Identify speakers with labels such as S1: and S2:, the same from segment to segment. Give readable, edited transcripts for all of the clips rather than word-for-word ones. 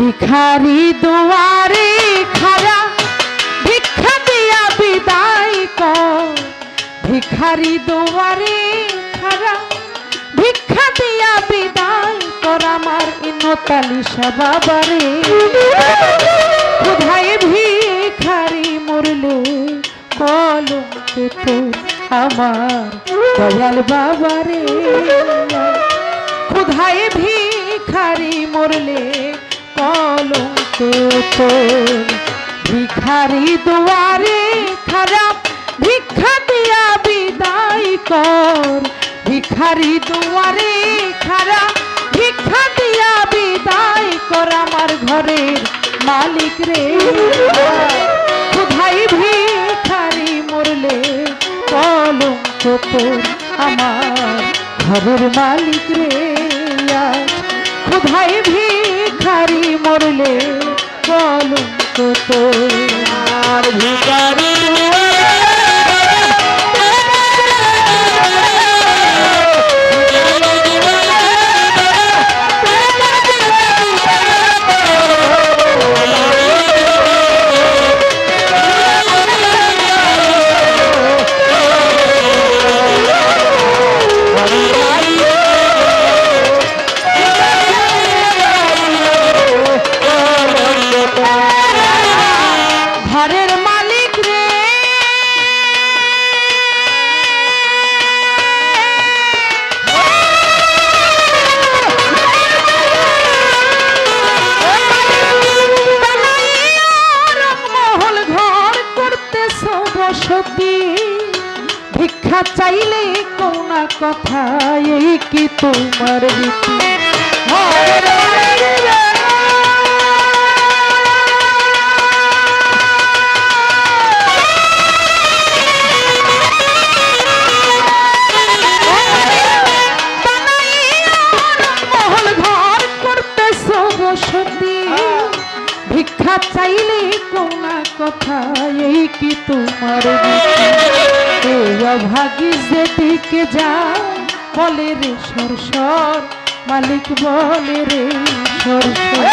S1: ভিখারি দুয়ারে খাড়া ভিক্ষা দিয়া বিদায় কর। ভিখারি দুয়ারে খাড়া ভিক্ষা দিয়া বিদায় কর আমার ইনতালিশা বাবারে। কোথায় ভিখারি মরলে কলঙ্ক তোর আমার দয়াল বাবারে। কোথায় ভিখারি মরলে কলঙ্ক তোর। ভিখারি দুয়ারে খারাপ ভিক্ষা দিয়া বিদায় কর। ভিখারি দুয়ারে খারাপ ভিক্ষা দিয়া বিদায় কর আমার ঘরের মালিক রে। কোথায় ভিখারি মরলে কলঙ্ক তোর আমার ঘরের মালিক রে। কোথায় ভিখারি মরলে কলঙ্ক তোর।
S2: আর ভিখারি
S1: ঘরের মালিক রে। মহল ঘর করতেছ বসতি ভিক্ষা চাইলে কোন কথা এই কি তোমার রীতি। ঘরের মালিক রে। ভিক্ষা চাইলে কোন কথা এই কি তোমার রীতি। অভাগী যেদিকে যা বলে রে সর সর মালিক বলে রে সর সর।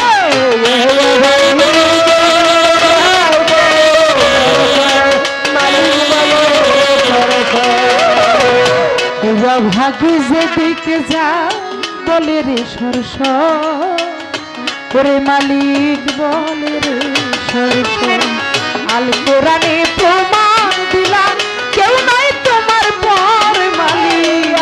S1: অভাগী যেদিকে যা বলে রে সর সর ওরে মালিক বলে রে সর। আল কোরআনে প্রমাণ দিলাম কেউ নাই তোমার পর মালিক।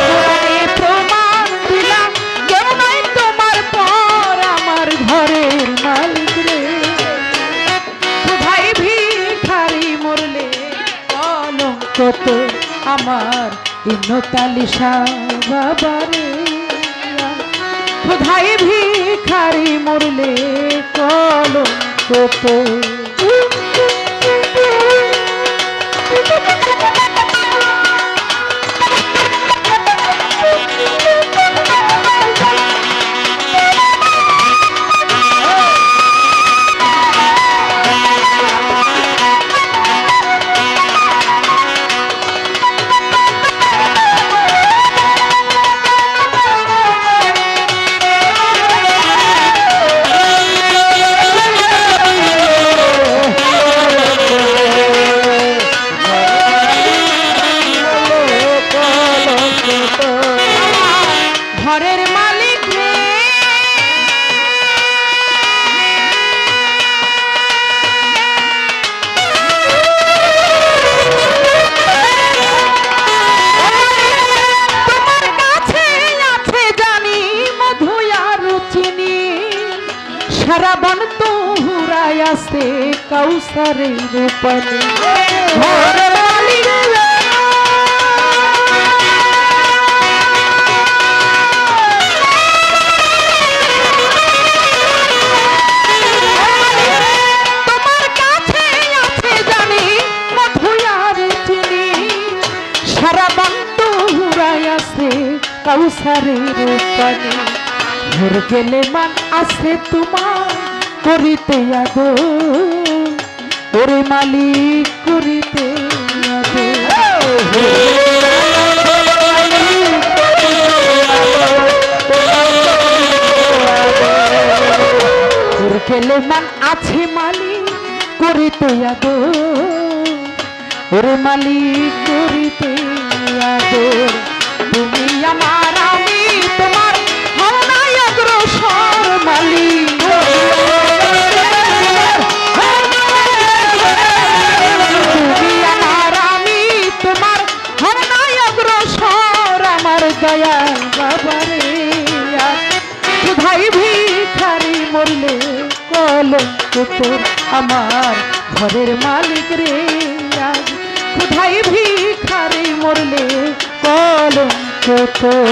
S1: কোরআনে প্রমাণ দিলাম কেউ নাই তোমার পর আমার ঘরের মালিক রে। কোথায় ভিখারি মরলে কলঙ্ক তোর আমার ইনতালিশা বাবারে। কোথায় ভিখারি মরলে কলঙ্ক তোর। ঘরের মালিক রে। তোমার কাছে আছে জানি মধু আর চিনি সারা বন তো হুরাই আছে কাউসারের পানি। ঘরের মালিক রে। কাউসারের পানি ভোর গেলে মান আছে তোমার করিতে আদো ওরে মালিক করিতে আদো। গেলে মান আছে মালিক করিতে আদর, ওরে মালিক করিতে আদর। তুমি আমার আমি তোমার হও না অগ্রসর মালিক, তুমি আমার আমি তোমার হও না অগ্রসর। আমার দয়াল বাবারে কোথায় ভিখারি মরলে কলঙ্ক তোর, আমার ঘরের মালিক রে আজ কোথায় ভিখারি মরলে কলঙ্ক তোর।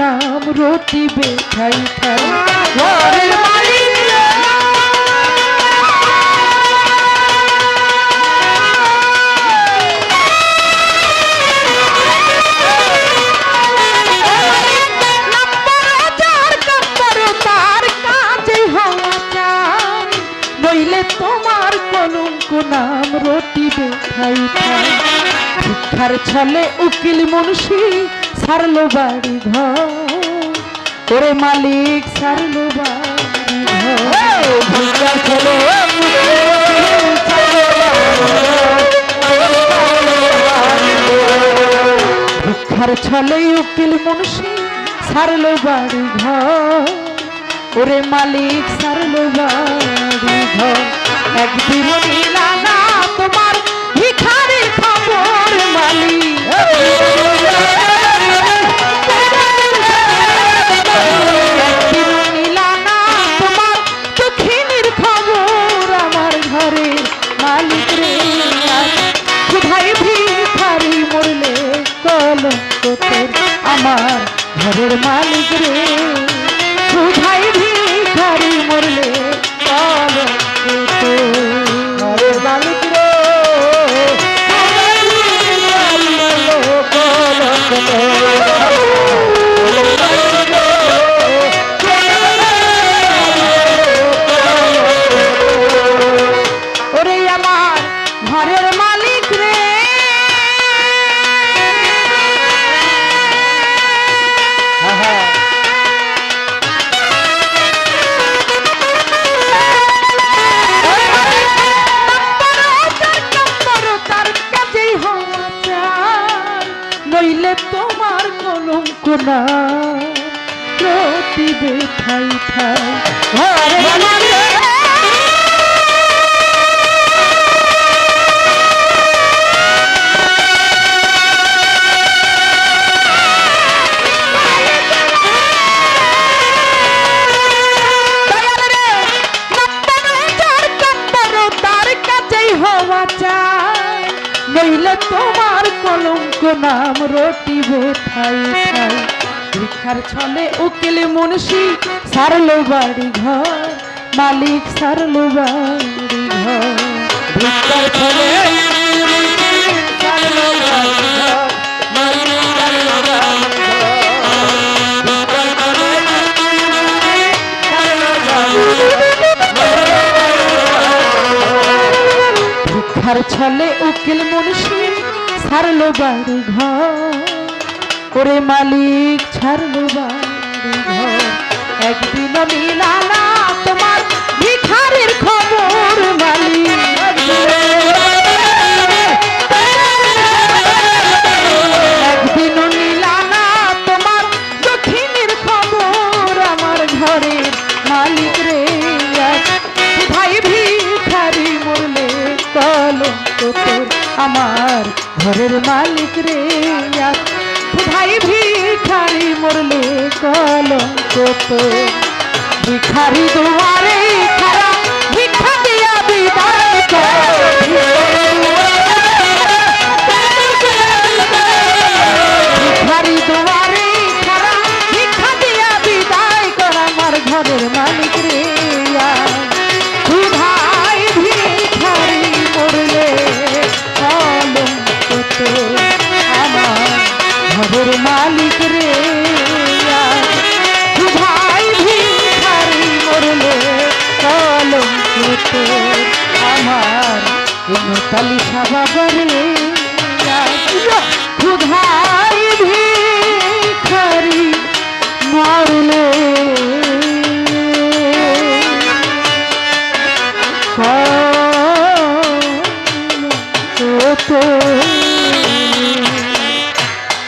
S1: নাম রটিবে ঠাই ঠাই ঘরের মালিক, তার কাজে হওয়া চাই, নইলে তোমার কলঙ্ক নাম রটিবে ঠাই ঠাই। শিক্ষার ছলে উকিল মুন্সি সারলো বাড়ি ঘর, ওরে মালিক সারলো বাড়ি ঘর। ভিক্ষার ছলে ভিক্ষার ছলে উকিল মুন্সি সারলো বাড়ি ঘর, ওরে মালিক সারলো বাড়ি ঘর। একদিন নিলা না তোমার ভিখারির খবর মালিক, আমার ঘরের মালিক রে কোথায় ভিখারি মরলে কলঙ্ক তোর। ঘরের মালিক রে কলঙ্ক তোর। ওরে আমার ঘরের মালিক রে নইলে তোমার কলঙ্ক না রটিবে ঠাই ঠাই ঘরের মালিক। নইলে তোমার কলঙ্ক নাম রটিবে ঠাই ঠাই। ভিক্ষার ছলে উকিল মুন্সি সারলো বাড়ি ঘর, মালিক সারলো বাড়ি ঘর। ভিক্ষার ছলে সারলো বাড়ি ঘর, মালিক সারলো বাড়ি ঘর। ভিক্ষার ছলে উকিল মুন্সি ছাড়লো বাড়ি ঘর, ওরে মালিক ছাড়লো বাড়ি ঘর। একদিন মিলা না তোমার ভিখারির খবর মালিক, একদিন মিলা না তোমার দক্ষিণের খবর। আমার ঘরের মালিক রে ভাই ভিখারি মরলে কলঙ্ক তোর, আমার ঘরের মালিক রে ভাই ভিখারি মরলে কলঙ্ক তোর। ভিখারি দুয়ারে খারাপ
S2: মালিক রে ভাই ভিখারি মরলে কলঙ্কিত আমার মিতালি সাবাবরে